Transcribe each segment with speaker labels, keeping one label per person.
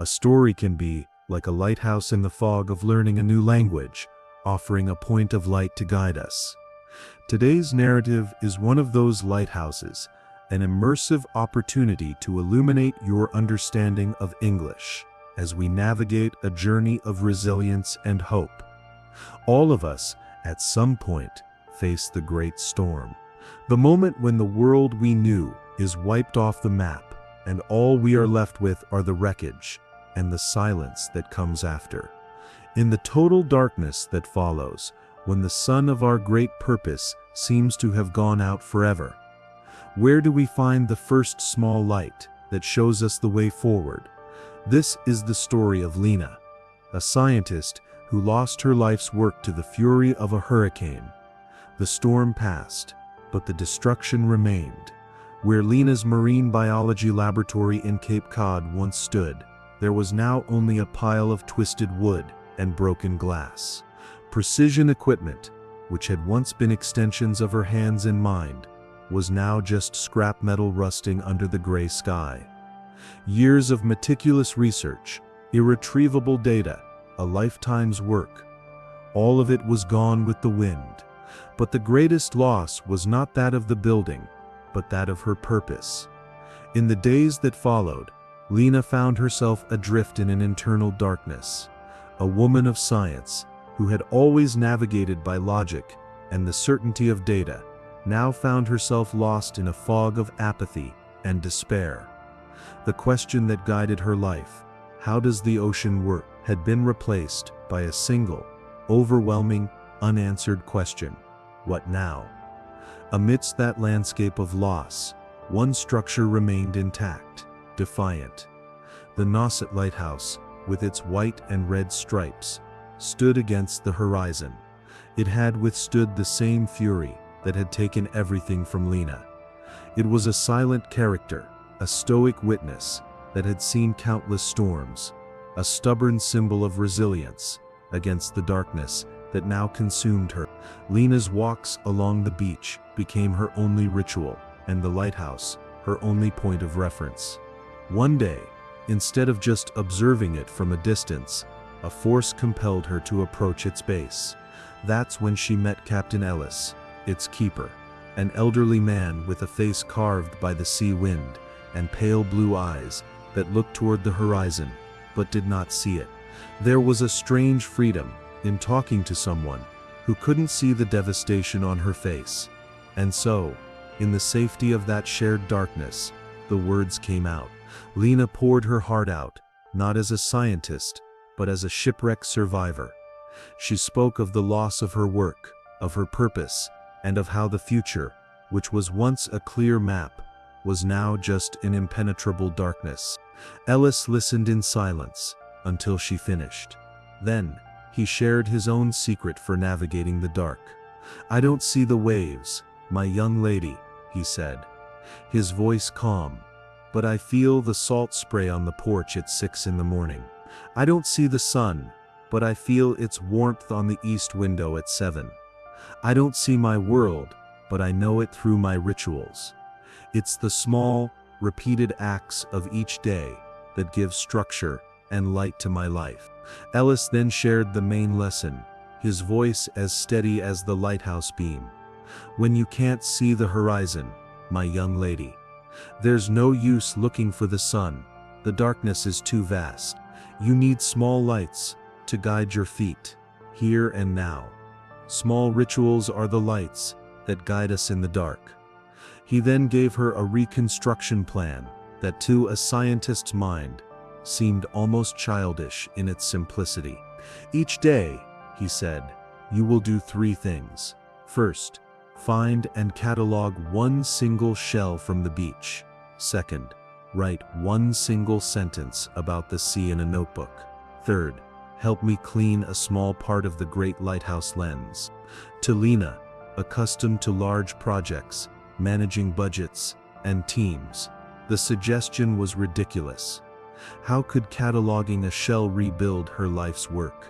Speaker 1: A story can be like a lighthouse in the fog of learning a new language, offering a point of light to guide us. Today's narrative is one of those lighthouses, an immersive opportunity to illuminate your understanding of English as we navigate a journey of resilience and hope. All of us, at some point, face the great storm. The moment when the world we knew is wiped off the map, and all we are left with are the wreckage and the silence that comes after. In the total darkness that follows, when the sun of our great purpose seems to have gone out forever, where do we find the first small light that shows us the way forward? This is the story of Lena, a scientist who lost her life's work to the fury of a hurricane. The storm passed, but the destruction remained. Where Lena's marine biology laboratory in Cape Cod once stood, there was now only a pile of twisted wood and broken glass. Precision equipment, which had once been extensions of her hands and mind, was now just scrap metal rusting under the gray sky. Years of meticulous research, irretrievable data, a lifetime's work. All of it was gone with the wind. But the greatest loss was not that of the building, but that of her purpose. In the days that followed, Lena found herself adrift in an internal darkness. A woman of science, who had always navigated by logic and the certainty of data, now found herself lost in a fog of apathy and despair. The question that guided her life, how does the ocean work, had been replaced by a single, overwhelming, unanswered question: what now? Amidst that landscape of loss, one structure remained intact, defiant. The Nauset Lighthouse, with its white and red stripes, stood against the horizon. It had withstood the same fury that had taken everything from Lena. It was a silent character, a stoic witness that had seen countless storms, a stubborn symbol of resilience against the darkness that now consumed her. Lena's walks along the beach became her only ritual, and the lighthouse her only point of reference. One day, instead of just observing it from a distance, a force compelled her to approach its base. That's when she met Captain Ellis, its keeper, an elderly man with a face carved by the sea wind and pale blue eyes that looked toward the horizon but did not see it. There was a strange freedom in talking to someone who couldn't see the devastation on her face. And so, in the safety of that shared darkness, the words came out. Lena poured her heart out, not as a scientist, but as a shipwreck survivor. She spoke of the loss of her work, of her purpose, and of how the future, which was once a clear map, was now just an impenetrable darkness. Ellis listened in silence until she finished. Then, he shared his own secret for navigating the dark. "I don't see the waves, my young lady," he said, his voice calm, "but I feel the salt spray on the porch at 6 in the morning. I don't see the sun, but I feel its warmth on the east window at 7. I don't see my world, but I know it through my rituals. It's the small, repeated acts of each day that give structure and light to my life." Ellis then shared the main lesson, his voice as steady as the lighthouse beam. "When you can't see the horizon, my young lady, there's no use looking for the sun. The darkness is too vast. You need small lights to guide your feet, here and now. Small rituals are the lights that guide us in the dark." He then gave her a reconstruction plan that, to a scientist's mind, seemed almost childish in its simplicity. "Each day," he said, "you will do 3 things. First, find and catalog one single shell from the beach. Second, write one single sentence about the sea in a notebook. Third, help me clean a small part of the great lighthouse lens." To Lena, accustomed to large projects, managing budgets, and teams, the suggestion was ridiculous. How could cataloging a shell rebuild her life's work?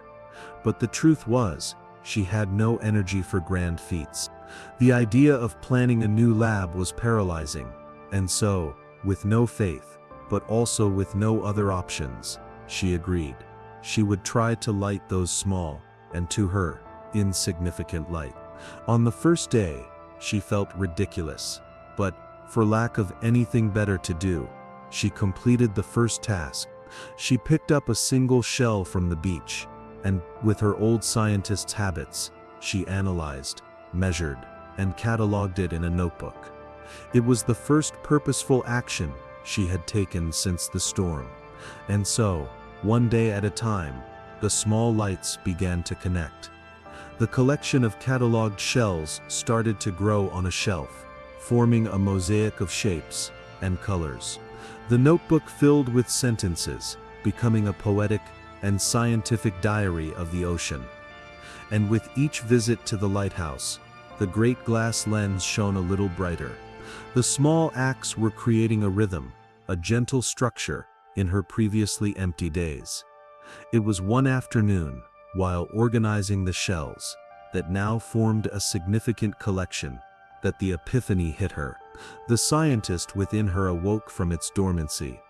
Speaker 1: But the truth was, she had no energy for grand feats. The idea of planning a new lab was paralyzing, and so, with no faith, but also with no other options, she agreed. She would try to light those small, and to her, insignificant light. On the first day, she felt ridiculous, but, for lack of anything better to do, she completed the first task. She picked up a single shell from the beach, and, with her old scientist's habits, she analyzed, measured, and cataloged it in a notebook. It was the first purposeful action she had taken since the storm. And so, one day at a time, the small lights began to connect. The collection of cataloged shells started to grow on a shelf, forming a mosaic of shapes and colors. The notebook filled with sentences, becoming a poetic and scientific diary of the ocean. And with each visit to the lighthouse, the great glass lens shone a little brighter. The small acts were creating a rhythm, a gentle structure, in her previously empty days. It was one afternoon, while organizing the shells, that now formed a significant collection, that the epiphany hit her. The scientist within her awoke from its dormancy.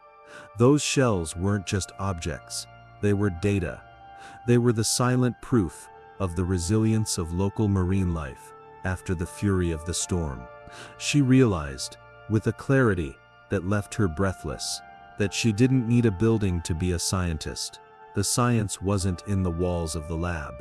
Speaker 1: Those shells weren't just objects, they were data. They were the silent proof of the resilience of local marine life after the fury of the storm. She realized, with a clarity that left her breathless, that she didn't need a building to be a scientist. The science wasn't in the walls of the lab.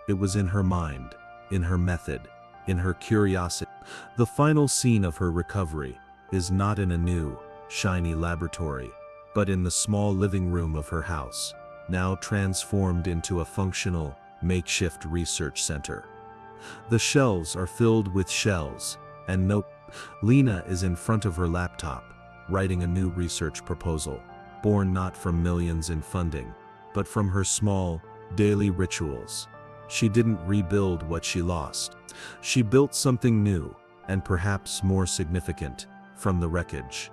Speaker 1: It was in her mind, in her method, in her curiosity. The final scene of her recovery is not in a new, shiny laboratory, but in the small living room of her house, now transformed into a functional, makeshift research center. The shelves are filled with shells, and Lena is in front of her laptop, writing a new research proposal, born not from millions in funding, but from her small, daily rituals. She didn't rebuild what she lost. She built something new, and perhaps more significant, from the wreckage.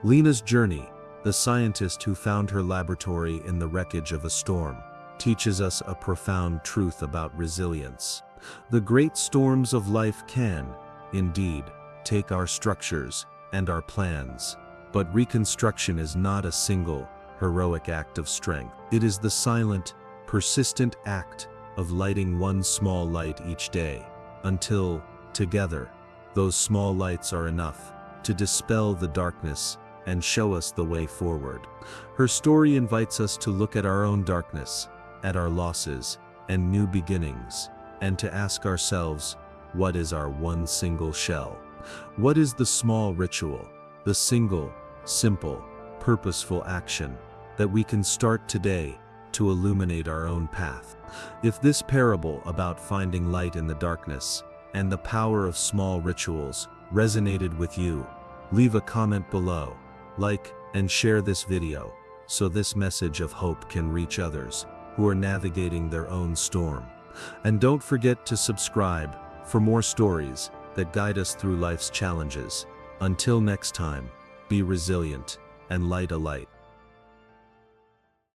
Speaker 1: Lena's journey, the scientist who found her laboratory in the wreckage of a storm, teaches us a profound truth about resilience. The great storms of life can, indeed, take our structures and our plans, but reconstruction is not a single, heroic act of strength. It is the silent, persistent act of lighting one small light each day, until, together, those small lights are enough to dispel the darkness and show us the way forward. Her story invites us to look at our own darkness, at our losses and new beginnings, and to ask ourselves, what is our one single shell? What is the small ritual, the single, simple, purposeful action that we can start today to illuminate our own path? If this parable about finding light in the darkness and the power of small rituals resonated with you, leave a comment below, like and share this video, so this message of hope can reach others who are navigating their own storm. And don't forget to subscribe for more stories that guide us through life's challenges. Until next time, be resilient and light a light.